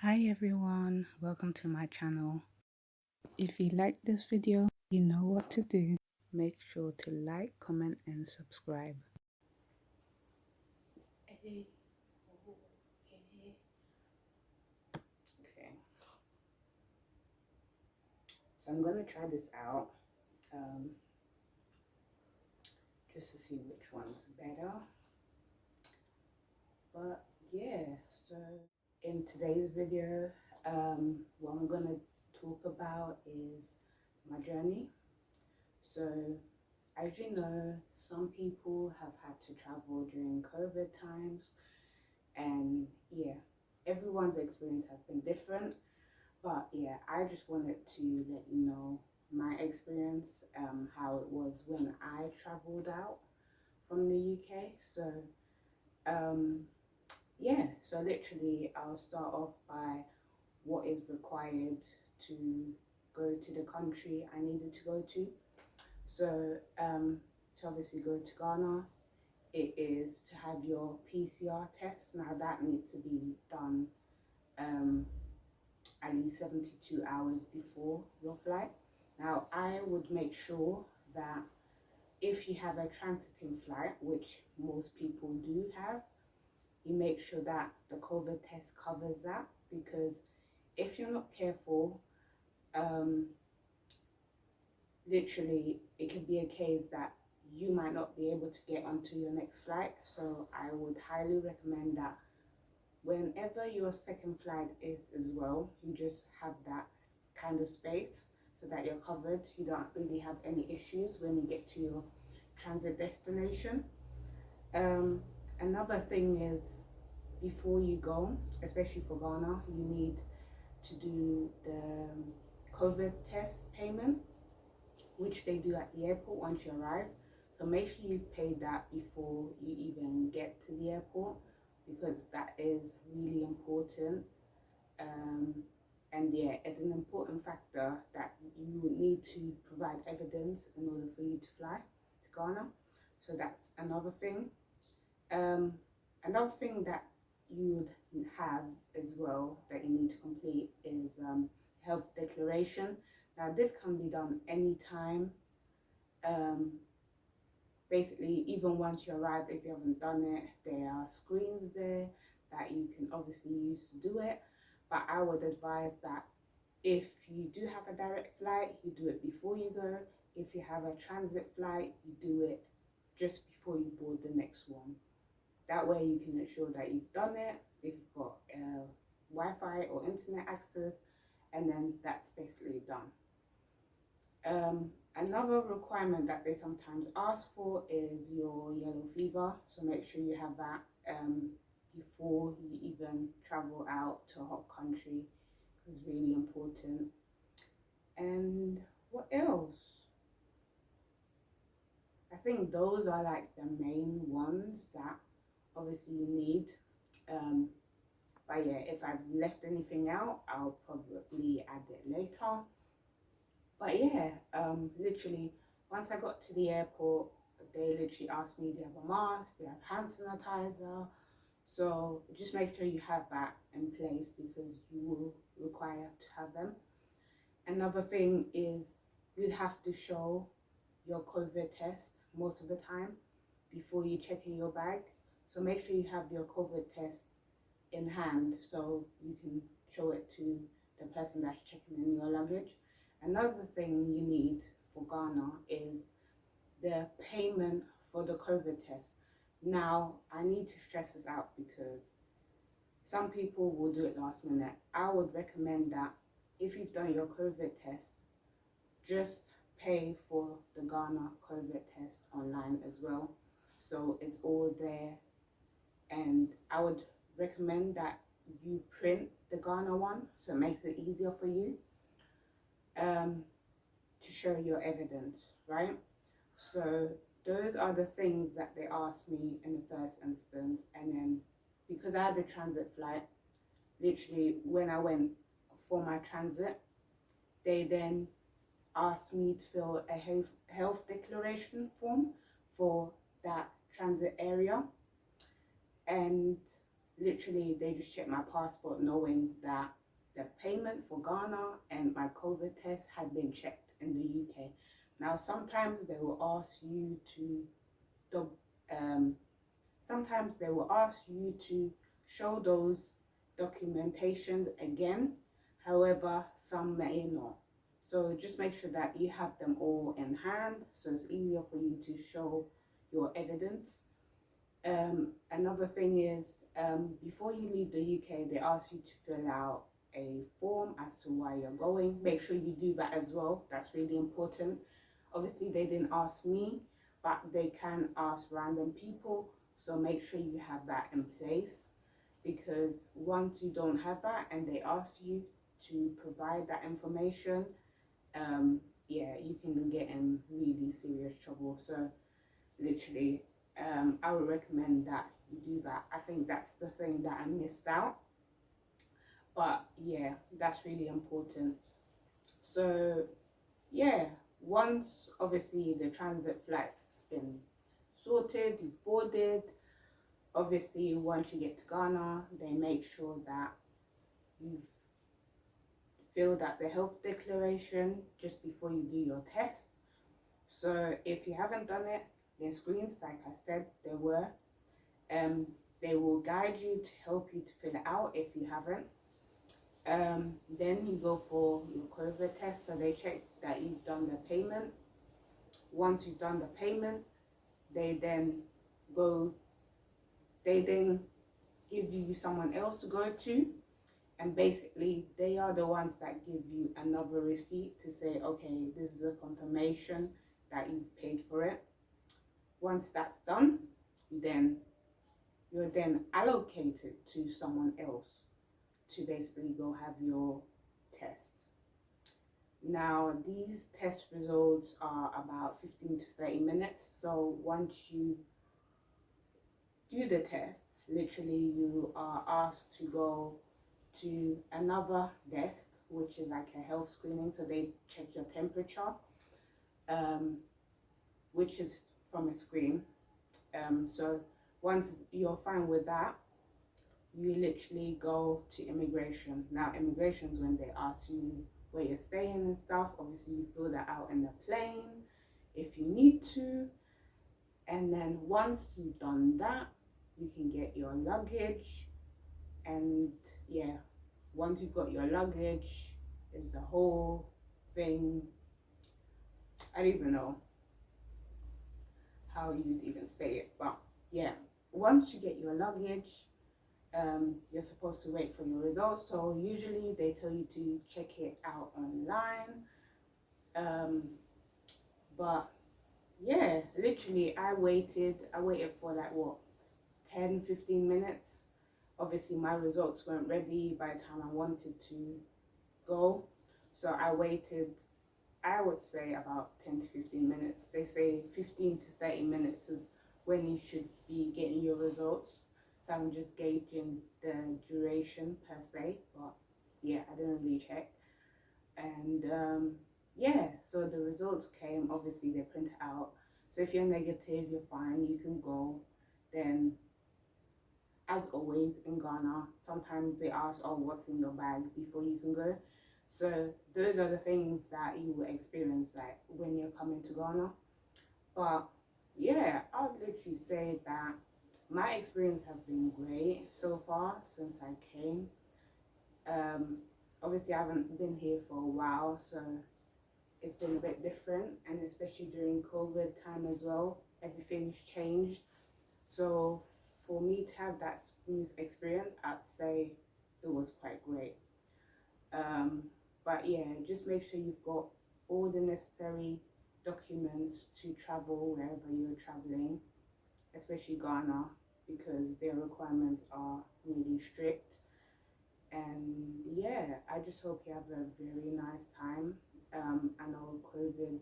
Hi everyone, welcome to my channel. If you like this video, you know what to do. Make sure to like, comment and subscribe. Okay, so I'm gonna try this out just to see which one's better. But yeah, so in today's video, what I'm gonna talk about is my journey. So as you know, some people have had to travel during COVID times, and yeah, everyone's experience has been different. But yeah, I just wanted to let you know my experience, how it was when I traveled out from the UK. So yeah, so literally I'll start off by what is required to go to the country I needed to go to. So to obviously go to Ghana, it is to have your PCR test. Now that needs to be done at least 72 hours before your flight. Now I would make sure that if you have a transiting flight, which most people do have, you make sure that the COVID test covers that, because if you're not careful, literally it could be a case that you might not be able to get onto your next flight. So I would highly recommend that whenever your second flight is as well, you just have that kind of space so that you're covered. You don't really have any issues when you get to your transit destination. Another thing is, before you go, especially for Ghana, you need to do the COVID test payment, which they do at the airport once you arrive. So make sure you've paid that before you even get to the airport, because that is really important. And yeah, it's an important factor that you would need to provide evidence in order for you to fly to Ghana. So that's another thing. Another thing that you would have as well that you need to complete is health declaration. Now this can be done anytime. Basically, even once you arrive, if you haven't done it, there are screens there that you can obviously use to do it. But I would advise that if you do have a direct flight, you do it before you go. If you have a transit flight, you do it just before you board the next one. That way you can ensure that you've done it, if you've got Wi-Fi or internet access, and then that's basically done. Another requirement that they sometimes ask for is your yellow fever, so make sure you have that before you even travel out to a hot country. It's really important. And what else? I think those are like the main ones that obviously you need. But yeah, if I've left anything out, I'll probably add it later. But yeah, literally, once I got to the airport, they literally asked me, do you have a mask? Do you have hand sanitizer? So just make sure you have that in place, because you will require to have them. Another thing is, you'd have to show your COVID test most of the time before you check in your bag. So make sure you have your COVID test in hand so you can show it to the person that's checking in your luggage. Another thing you need for Ghana is the payment for the COVID test. Now, I need to stress this out because some people will do it last minute. I would recommend that if you've done your COVID test, just pay for the Ghana COVID test online as well. So it's all there, and I would recommend that you print the Ghana one so it makes it easier for you to show your evidence, right? So those are the things that they asked me in the first instance. And then because I had a transit flight, literally when I went for my transit, they then asked me to fill a health declaration form for that transit area. And literally they just checked my passport knowing that the payment for Ghana and my COVID test had been checked in the UK. Now sometimes they will ask you to sometimes they will ask you to show those documentations again. However, some may not. So just make sure that you have them all in hand so it's easier for you to show your evidence. Another thing is, before you leave the UK, they ask you to fill out a form as to why you're going. Make sure you do that as well. That's really important. Obviously, they didn't ask me, but they can ask random people. So make sure you have that in place, because once you don't have that and they ask you to provide that information, yeah, you can get in really serious trouble. So literally, I would recommend that you do that. I think that's the thing that I missed out, but yeah, that's really important. So yeah, once obviously the transit flight's been sorted, you've boarded, obviously once you get to Ghana, they make sure that you've filled out the health declaration just before you do your test. So if you haven't done it, there's screens, like I said, there were. They will guide you to help you to fill it out if you haven't. Then you go for your COVID test, so they check that you've done the payment. Once you've done the payment, they then give you someone else to go to, and basically they are the ones that give you another receipt to say, okay, this is a confirmation that you've paid for it. Once that's done, you're then allocated to someone else to basically go have your test. Now, these test results are about 15 to 30 minutes. So once you do the test, literally you are asked to go to another desk, which is like a health screening. So they check your temperature, which is from a screen. So once you're fine with that, you literally go to immigration. Now, immigration's when they ask you where you're staying and stuff. Obviously, you fill that out in the plane if you need to. And then once you've done that, you can get your luggage. And yeah, once you've got your luggage, is the whole thing. I don't even know how you'd even say it, but yeah, once you get your luggage, you're supposed to wait for your results. So usually they tell you to check it out online, but yeah, literally I waited for like what, 10-15 minutes. Obviously my results weren't ready by the time I wanted to go, so I waited, I would say about 10 to 15 minutes. They say 15 to 30 minutes is when you should be getting your results. So I'm just gauging the duration per se, but yeah, I didn't really check. And yeah, so the results came, obviously they print it out. So if you're negative, you're fine, you can go. Then as always in Ghana, sometimes they ask, oh, what's in your bag before you can go. So those are the things that you will experience like when you're coming to Ghana. But yeah, I would literally say that my experience has been great so far since I came. Obviously I haven't been here for a while, so it's been a bit different, and especially during COVID time as well, everything's changed. So for me to have that smooth experience, I'd say it was quite great. But yeah, just make sure you've got all the necessary documents to travel wherever you're traveling, especially Ghana, because their requirements are really strict. And yeah, I just hope you have a very nice time. I know COVID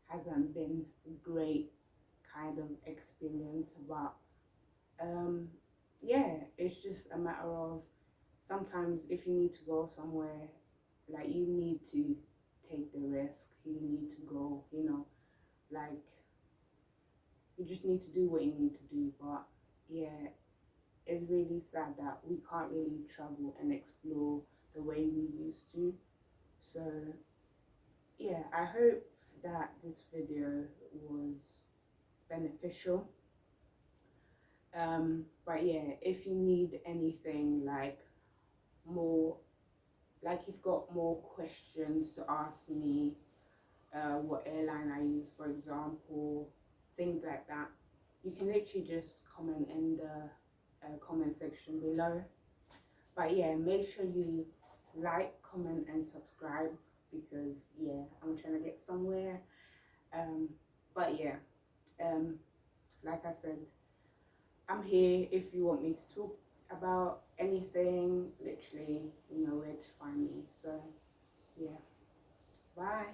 hasn't been a great kind of experience, but yeah, it's just a matter of sometimes if you need to go somewhere, like you need to take the risk, you need to go, you know, like you just need to do what you need to do. But yeah, it's really sad that we can't really travel and explore the way we used to. So yeah, I hope that this video was beneficial. But yeah, if you need anything like more, like you've got more questions to ask me, what airline I use, for example, things like that, you can literally just comment in the comment section below. But yeah, make sure you like, comment and subscribe, because yeah, I'm trying to get somewhere. But yeah, like I said, I'm here if you want me to talk about anything. Literally, you know where to find me. So yeah, bye.